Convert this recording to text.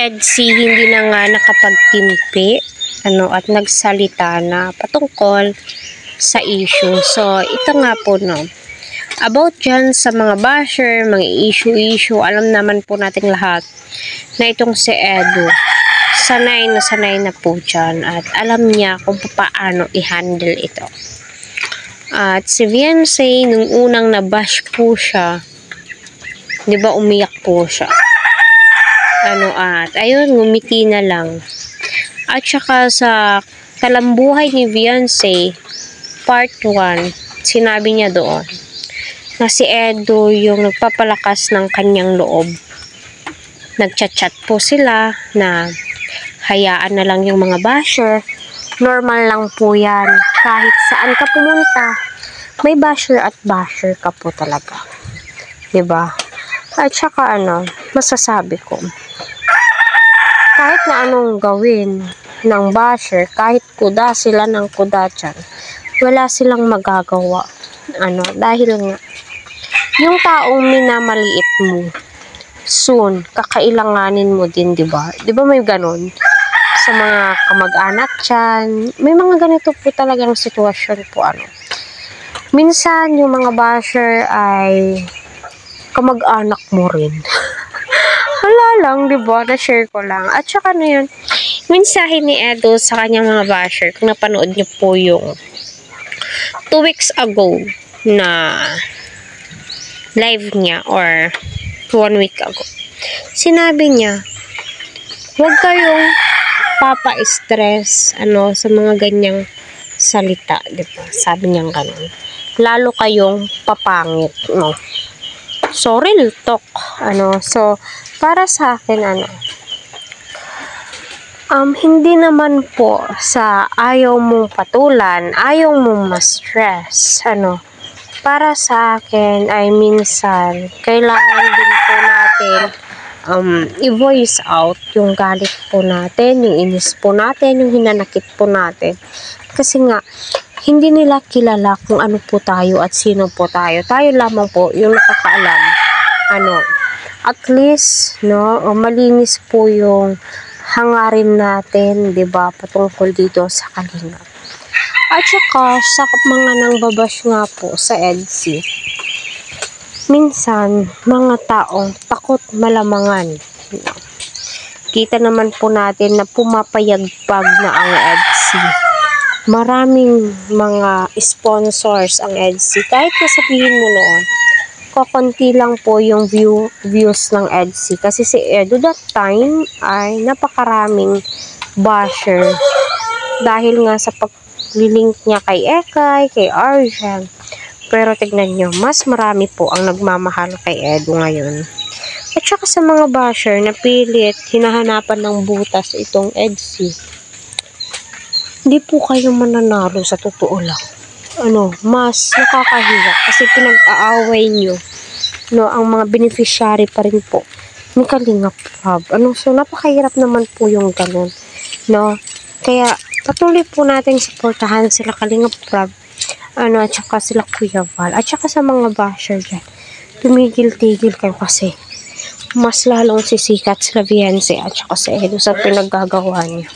EDSI hindi na nga nakapagtimpi at nagsalita na patungkol sa issue. So, ito nga po, about dyan sa mga basher, mga issue, alam naman po nating lahat na itong si Edu, sanay na po dyan at alam niya kung paano i-handle ito. At si Viancy, nung unang nabash po siya, di ba umiyak po siya? At ayun, ngumiti na lang. At saka sa Kalambuhay ni Viancy, part 1, sinabi niya doon na si Edu yung nagpapalakas ng kanyang loob. Nagchat-chat po sila na hayaan na lang yung mga basher. Normal lang po yan. Kahit saan ka pumunta, may basher at basher ka po talaga. Diba? At saka masasabi ko, kahit na anong gawin ng basher, kahit kuda sila ng kuda dyan, wala silang magagawa. Dahil nga, yung taong minamaliit mo, soon, kakailanganin mo din, diba? Diba may ganon? Sa mga kamag-anak dyan, may mga ganito po talagang sitwasyon po, Minsan, yung mga basher ay kamag-anak mo rin. Wala lang, diba? Na-share ko lang. At saka yun, mensahe ni Edu sa kanyang mga basher, kung napanood niyo po yung 2 weeks ago na live niya or 1 week ago. Sinabi niya, huwag kayong papa-stress sa mga ganyang salita, diba? Sabi niya ganun. Lalo kayong papangit, So, real talk, So, para sa akin, hindi naman po sa ayaw mong patulan, ayaw mong ma-stress, para sa akin ay minsan, kailangan din po natin i-voice out yung galit po natin, yung inis po natin, yung hinanakit po natin. Kasi nga, hindi nila kilala kung ano po tayo at sino po tayo. Tayo lamang po yung nakakaalam. At least, malinis po yung hangarin natin, diba, patungkol dito sa Kalingap. At saka, sa mga nangbabash nga po sa EDSI, minsan, mga taong takot malamangan. Kita naman po natin na pumapayagpag na ang EDSI. Maraming mga sponsors ang EDSI. Kahit sabihin mo noon, kakunti lang po yung views ng EDSI. Kasi si Edu that time ay napakaraming basher. Dahil nga sa paglilink niya kay Ekay, kay Arjan. Pero tignan nyo, mas marami po ang nagmamahal kay Edu ngayon. At saka sa mga basher na pilit, hinahanapan ng butas itong EDSI. Hindi po kayo mananalo sa totoo lang. Mas nakakahiya kasi pinag-aaway nyo. Ang mga beneficiary pa rin po ni Kalingap Prab. So napakahirap naman po yung ganun. Kaya patuloy po natin suportahan sila Kalingap Prab. At saka sila Kuya Val. At saka sa mga basher dyan. Tumigil-tigil kayo kasi mas lalong sisikat sila Viancy at saka si Edu sa pinaggagawa niya.